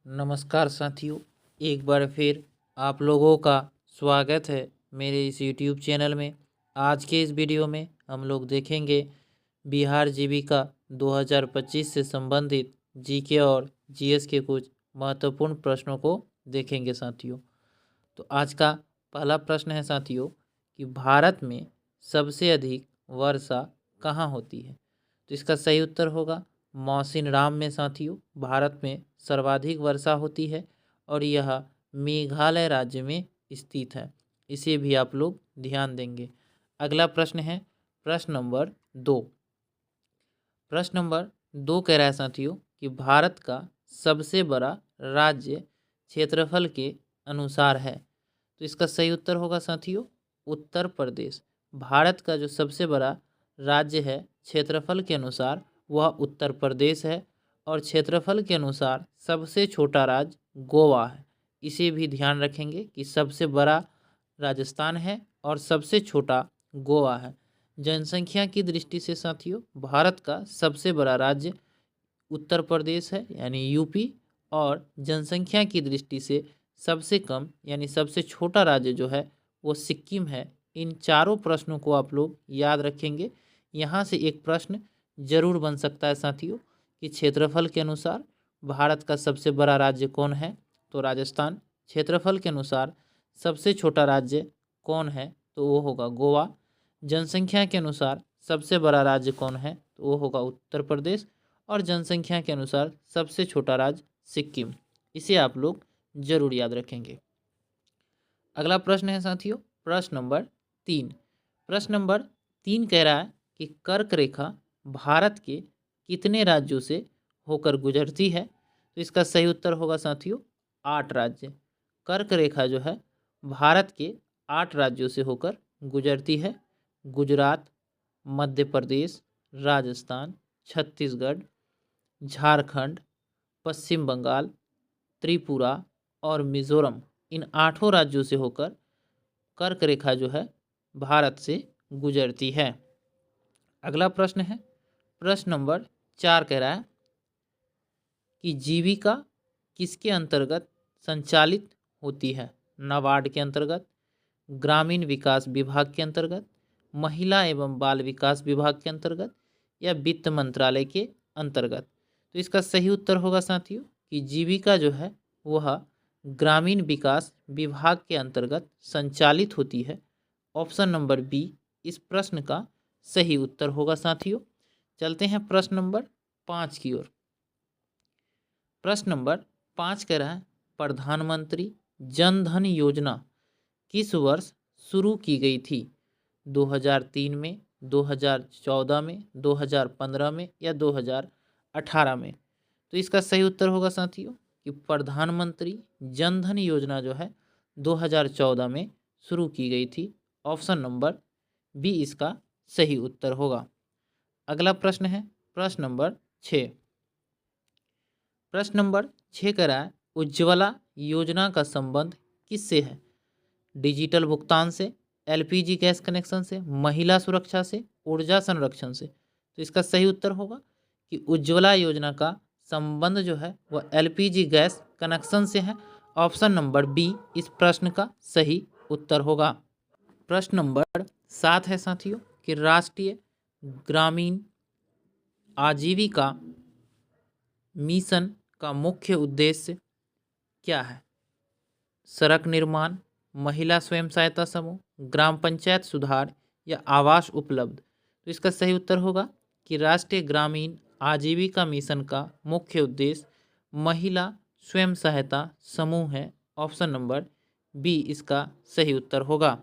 नमस्कार साथियों, एक बार फिर आप लोगों का स्वागत है मेरे इस यूट्यूब चैनल में। आज के इस वीडियो में हम लोग देखेंगे बिहार जीविका 2025 से संबंधित जीके और जीएस के कुछ महत्वपूर्ण प्रश्नों को देखेंगे साथियों। तो आज का पहला प्रश्न है साथियों कि भारत में सबसे अधिक वर्षा कहाँ होती है। तो इसका सही उत्तर होगा मौसिनराम में साथियों। भारत में सर्वाधिक वर्षा होती है और यह मेघालय राज्य में स्थित है। इसे भी आप लोग ध्यान देंगे। अगला प्रश्न है प्रश्न नंबर 2। प्रश्न नंबर 2 कह रहा है साथियों कि भारत का सबसे बड़ा राज्य क्षेत्रफल के अनुसार है। तो इसका सही उत्तर होगा साथियों उत्तर प्रदेश। भारत का जो सबसे बड़ा राज्य है क्षेत्रफल के अनुसार वह उत्तर प्रदेश है और क्षेत्रफल के अनुसार सबसे छोटा राज्य गोवा है। इसे भी ध्यान रखेंगे कि सबसे बड़ा राजस्थान है और सबसे छोटा गोवा है। जनसंख्या की दृष्टि से साथियों भारत का सबसे बड़ा राज्य उत्तर प्रदेश है यानी यूपी, और जनसंख्या की दृष्टि से सबसे कम यानी सबसे छोटा राज्य जो है वो सिक्किम है। इन चारों प्रश्नों को आप लोग याद रखेंगे। यहाँ से एक प्रश्न जरूर बन सकता है साथियों कि क्षेत्रफल के अनुसार भारत का सबसे बड़ा राज्य कौन है, तो राजस्थान। क्षेत्रफल के अनुसार सबसे छोटा राज्य कौन है, तो वो होगा गोवा। जनसंख्या के अनुसार सबसे बड़ा राज्य कौन है, तो वो होगा उत्तर प्रदेश। और जनसंख्या के अनुसार सबसे छोटा राज्य सिक्किम। इसे आप लोग जरूर याद रखेंगे। अगला प्रश्न है साथियों प्रश्न नंबर 3। प्रश्न नंबर 3 कह रहा है कि कर्क रेखा भारत के कितने राज्यों से होकर गुजरती है। तो इसका सही उत्तर होगा साथियों 8 राज्य। कर्क रेखा जो है भारत के 8 राज्यों से होकर गुजरती है। गुजरात, मध्य प्रदेश, राजस्थान, छत्तीसगढ़, झारखंड, पश्चिम बंगाल, त्रिपुरा और मिजोरम। इन 8 राज्यों से होकर कर्क रेखा जो है भारत से गुजरती है। अगला प्रश्न है प्रश्न नंबर 4 कह रहा है कि जीविका किसके अंतर्गत संचालित होती है। नाबार्ड के अंतर्गत, ग्रामीण विकास विभाग के अंतर्गत, महिला एवं बाल विकास विभाग के अंतर्गत या वित्त मंत्रालय के अंतर्गत। तो इसका सही उत्तर होगा साथियों कि जीविका जो है वह ग्रामीण विकास विभाग के अंतर्गत संचालित होती है। ऑप्शन नंबर बी इस प्रश्न का सही उत्तर होगा साथियों। चलते हैं प्रश्न नंबर 5 की ओर। प्रश्न नंबर 5 कह रहा है प्रधानमंत्री जन धन योजना किस वर्ष शुरू की गई थी। 2003 में, 2014 में, 2015 में या 2018 में। तो इसका सही उत्तर होगा साथियों कि प्रधानमंत्री जन धन योजना जो है 2014 में शुरू की गई थी। ऑप्शन नंबर बी इसका सही उत्तर होगा। अगला प्रश्न है प्रश्न नंबर 6। प्रश्न नंबर 6 कह रहा है उज्ज्वला योजना का संबंध किससे है। डिजिटल भुगतान से, एलपीजी गैस कनेक्शन से, महिला सुरक्षा से, ऊर्जा संरक्षण से। तो इसका सही उत्तर होगा कि उज्ज्वला योजना का संबंध जो है वह एलपीजी गैस कनेक्शन से है। ऑप्शन नंबर बी इस प्रश्न का सही उत्तर होगा। प्रश्न नंबर 7 है साथियों कि राष्ट्रीय ग्रामीण आजीविका मिशन का मुख्य उद्देश्य क्या है। सड़क निर्माण, महिला स्वयं सहायता समूह, ग्राम पंचायत सुधार या आवास उपलब्ध। तो इसका सही उत्तर होगा कि राष्ट्रीय ग्रामीण आजीविका मिशन का मुख्य उद्देश्य महिला स्वयं सहायता समूह है। ऑप्शन नंबर बी इसका सही उत्तर होगा।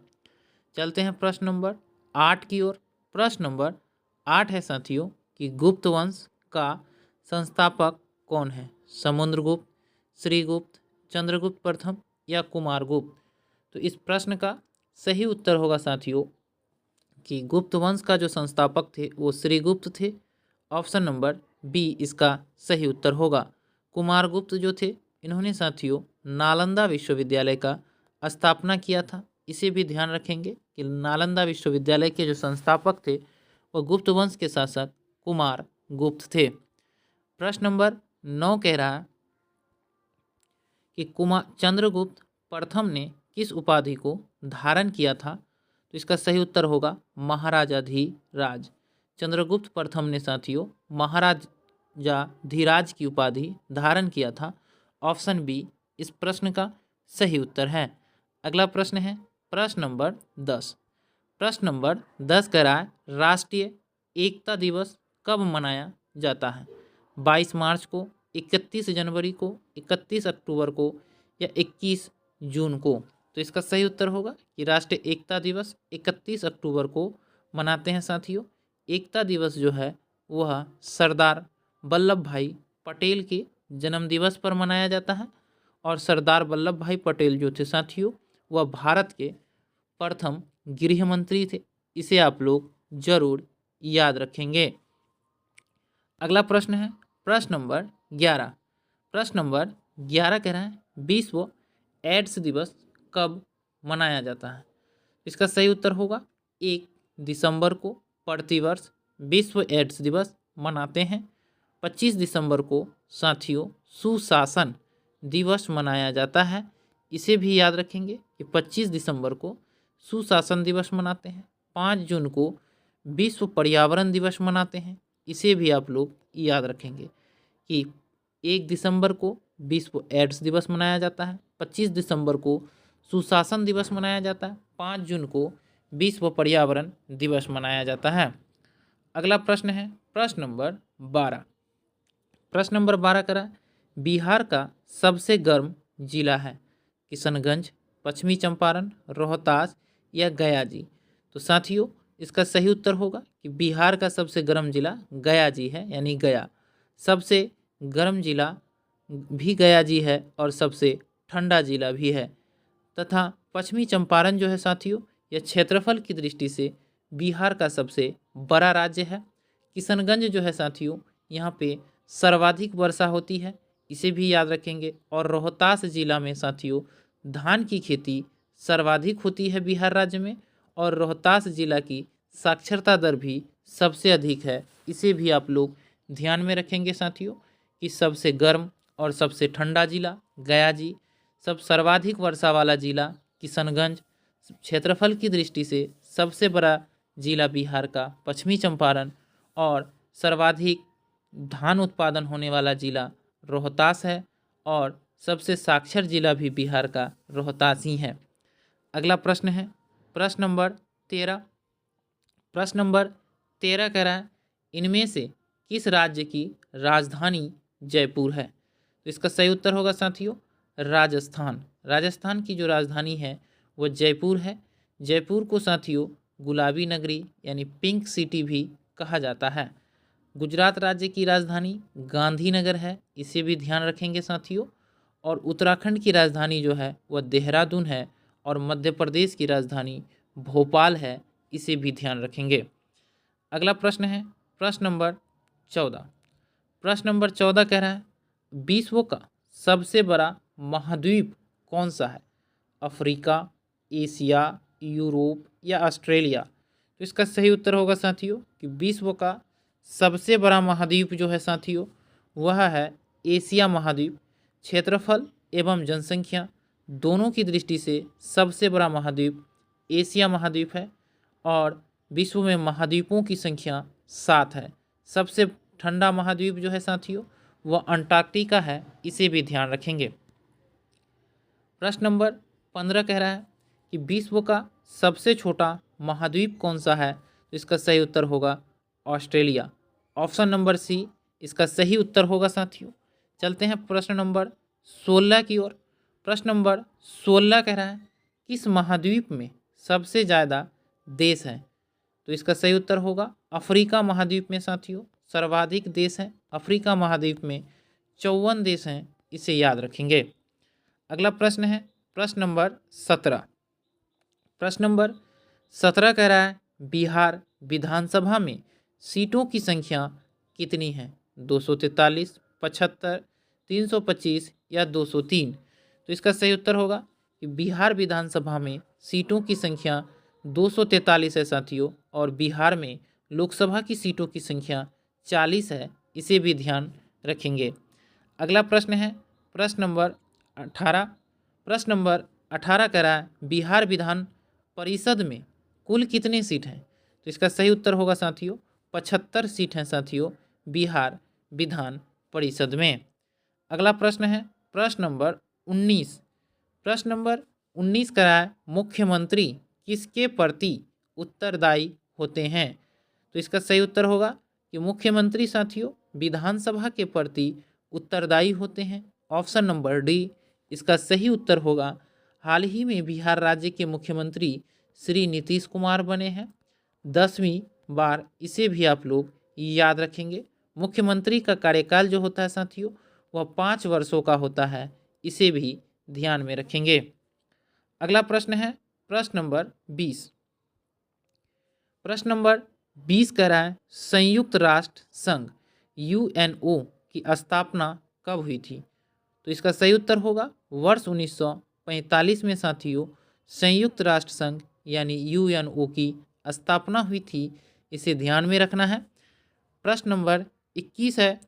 चलते हैं प्रश्न नंबर 8 की ओर। प्रश्न नंबर 8 है साथियों कि गुप्त वंश का संस्थापक कौन है। समुद्रगुप्त, श्रीगुप्त, चंद्रगुप्त प्रथम या कुमारगुप्त। तो इस प्रश्न का सही उत्तर होगा साथियों कि गुप्त वंश का जो संस्थापक थे वो श्रीगुप्त थे। ऑप्शन नंबर बी इसका सही उत्तर होगा। कुमारगुप्त जो थे इन्होंने साथियों नालंदा विश्वविद्यालय का स्थापना किया था। इसे भी ध्यान रखेंगे कि नालंदा विश्वविद्यालय के जो संस्थापक थे वो गुप्त वंश के शासक कुमार गुप्त थे। प्रश्न नंबर 9 कह रहा है कि चंद्रगुप्त प्रथम ने किस उपाधि को धारण किया था? तो इसका सही उत्तर होगा महाराजाधिराज। चंद्रगुप्त प्रथम ने साथियों महाराजाधिराज की उपाधि धारण किया था। ऑप्शन बी इस प्रश्न का सही उत्तर है। अगला प्रश्न है प्रश्न नंबर 10। प्रश्न नंबर 10 कह रहा है राष्ट्रीय एकता दिवस कब मनाया जाता है? 22 मार्च को, 31 जनवरी को, 31 अक्टूबर को या 21 जून को? तो इसका सही उत्तर होगा कि राष्ट्रीय एकता दिवस 31 अक्टूबर को मनाते हैं साथियों। एकता दिवस जो है वह सरदार वल्लभ भाई पटेल के जन्म दिवस पर मनाया जाता है। और सरदार वल्लभ भाई पटेल जो थे साथियों वह भारत के प्रथम गृह मंत्री थे। इसे आप लोग जरूर याद रखेंगे। अगला प्रश्न है प्रश्न नंबर 11। प्रश्न नंबर 11 कह रहा है विश्व एड्स दिवस कब मनाया जाता है? इसका सही उत्तर होगा 1 दिसंबर को प्रतिवर्ष विश्व एड्स दिवस मनाते हैं। 25 दिसंबर को साथियों सुशासन दिवस मनाया जाता है। इसे भी याद रखेंगे कि 25 दिसंबर को सुशासन दिवस मनाते हैं। 5 जून को विश्व पर्यावरण दिवस मनाते हैं। इसे भी आप लोग याद रखेंगे कि 1 दिसंबर को विश्व एड्स दिवस मनाया जाता है, 25 दिसंबर को सुशासन दिवस मनाया जाता है, 5 जून को विश्व पर्यावरण दिवस मनाया जाता है। अगला प्रश्न है प्रश्न नंबर 12। प्रश्न नंबर 12 करा बिहार का सबसे गर्म जिला है किशनगंज, पश्चिमी चंपारण, रोहतास या गया जी? तो साथियों इसका सही उत्तर होगा कि बिहार का सबसे गर्म जिला गया जी है, यानी गया। सबसे गर्म जिला भी गया जी है और सबसे ठंडा जिला भी है। तथा पश्चिमी चंपारण जो है साथियों यह क्षेत्रफल की दृष्टि से बिहार का सबसे बड़ा राज्य है। किशनगंज जो है साथियों यहाँ पे सर्वाधिक वर्षा होती है, इसे भी याद रखेंगे। और रोहतास जिला में साथियों धान की खेती सर्वाधिक होती है बिहार राज्य में, और रोहतास जिला की साक्षरता दर भी सबसे अधिक है। इसे भी आप लोग ध्यान में रखेंगे साथियों कि सबसे गर्म और सबसे ठंडा जिला गया जी, सब सर्वाधिक वर्षा वाला जिला किशनगंज, क्षेत्रफल की दृष्टि से सबसे बड़ा जिला बिहार का पश्चिमी चंपारण, और सर्वाधिक धान उत्पादन होने वाला जिला रोहतास है, और सबसे साक्षर जिला भी बिहार का रोहतास ही है। अगला प्रश्न है प्रश्न नंबर 13। प्रश्न नंबर 13 कह रहा है इनमें से किस राज्य की राजधानी जयपुर है? तो इसका सही उत्तर होगा साथियों राजस्थान। राजस्थान की जो राजधानी है वह जयपुर है। जयपुर को साथियों गुलाबी नगरी यानी पिंक सिटी भी कहा जाता है। गुजरात राज्य की राजधानी गांधीनगर है, इसे भी ध्यान रखेंगे साथियों। और उत्तराखंड की राजधानी जो है वह देहरादून है, और मध्य प्रदेश की राजधानी भोपाल है, इसे भी ध्यान रखेंगे। अगला प्रश्न है प्रश्न नंबर 14। प्रश्न नंबर 14 कह रहा है विश्व का सबसे बड़ा महाद्वीप कौन सा है? अफ्रीका, एशिया, यूरोप या ऑस्ट्रेलिया? तो इसका सही उत्तर होगा साथियों कि विश्व का सबसे बड़ा महाद्वीप जो है साथियों वह है एशिया महाद्वीप। क्षेत्रफल एवं जनसंख्या दोनों की दृष्टि से सबसे बड़ा महाद्वीप एशिया महाद्वीप है, और विश्व में महाद्वीपों की संख्या 7 है। सबसे ठंडा महाद्वीप जो है साथियों वह अंटार्कटिका है, इसे भी ध्यान रखेंगे। प्रश्न नंबर 15 कह रहा है कि विश्व का सबसे छोटा महाद्वीप कौन सा है? तो इसका सही उत्तर होगा ऑस्ट्रेलिया। ऑप्शन नंबर सी इसका सही उत्तर होगा साथियों। चलते हैं प्रश्न नंबर 16 की ओर। प्रश्न नंबर 16 कह रहा है किस महाद्वीप में सबसे ज़्यादा देश हैं? तो इसका सही उत्तर होगा अफ्रीका महाद्वीप में साथियों सर्वाधिक देश हैं। अफ्रीका महाद्वीप में 54 देश हैं, इसे याद रखेंगे। अगला प्रश्न है प्रश्न नंबर 17। प्रश्न नंबर 17 कह रहा है बिहार विधानसभा में सीटों की संख्या कितनी है? 243, 75, 325 या 203? तो इसका सही उत्तर होगा कि बिहार विधानसभा में सीटों की संख्या 243 है साथियों, और बिहार में लोकसभा की सीटों की संख्या 40 है, इसे भी ध्यान रखेंगे। अगला प्रश्न है प्रश्न नंबर 18। प्रश्न नंबर 18 कह रहा है बिहार विधान परिषद में कुल कितने सीट हैं? तो इसका सही उत्तर होगा साथियों 75 सीट हैं साथियों बिहार विधान परिषद में। अगला प्रश्न है प्रश्न नंबर 19। प्रश्न नंबर 19 कह रहा है मुख्यमंत्री किसके प्रति उत्तरदायी होते हैं? तो इसका सही उत्तर होगा कि मुख्यमंत्री साथियों विधानसभा के प्रति उत्तरदायी होते हैं। ऑप्शन नंबर डी इसका सही उत्तर होगा। हाल ही में बिहार राज्य के मुख्यमंत्री श्री नीतीश कुमार बने हैं। 10वीं बार इसे भी आप लोग याद रखेंगे। मुख्यमंत्री का कार्यकाल जो होता है साथियों वह 5 वर्षों का होता है, इसे भी ध्यान में रखेंगे। अगला प्रश्न है प्रश्न नंबर 20। प्रश्न नंबर 20 कह रहा है संयुक्त राष्ट्र संघ यूएनओ की स्थापना कब हुई थी? तो इसका सही उत्तर होगा वर्ष 1945 में साथियों संयुक्त राष्ट्र संघ यानी यूएनओ की स्थापना हुई थी, इसे ध्यान में रखना है। प्रश्न नंबर 21 है,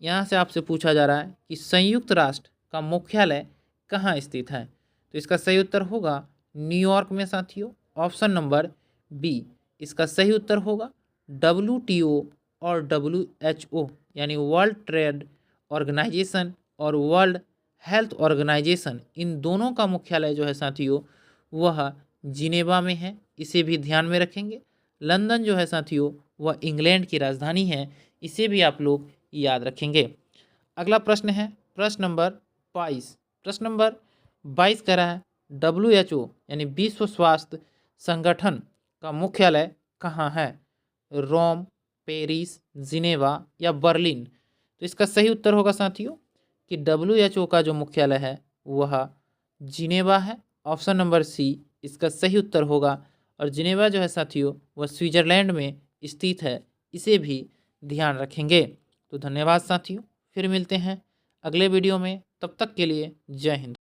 यहाँ से आपसे पूछा जा रहा है कि संयुक्त राष्ट्र का मुख्यालय कहाँ स्थित है? तो इसका सही उत्तर होगा न्यूयॉर्क में साथियों। ऑप्शन नंबर बी इसका सही उत्तर होगा। WTO और WHO यानी वर्ल्ड ट्रेड ऑर्गेनाइजेशन और वर्ल्ड हेल्थ ऑर्गेनाइजेशन, इन दोनों का मुख्यालय जो है साथियों वह जिनेवा में है, इसे भी ध्यान में रखेंगे। लंदन जो है साथियों वह इंग्लैंड की राजधानी है, इसे भी आप लोग याद रखेंगे। अगला प्रश्न है प्रश्न नंबर 22। प्रश्न नंबर 22 कह रहा है WHO यानी विश्व स्वास्थ्य संगठन का मुख्यालय कहाँ है? रोम, पेरिस, जिनेवा या बर्लिन? तो इसका सही उत्तर होगा साथियों कि WHO का जो मुख्यालय है वह जिनेवा है। ऑप्शन नंबर सी इसका सही उत्तर होगा। और जिनेवा जो है साथियों वह स्विट्जरलैंड में स्थित है, इसे भी ध्यान रखेंगे। तो धन्यवाद साथियों, फिर मिलते हैं अगले वीडियो में, तब तक के लिए जय हिंद।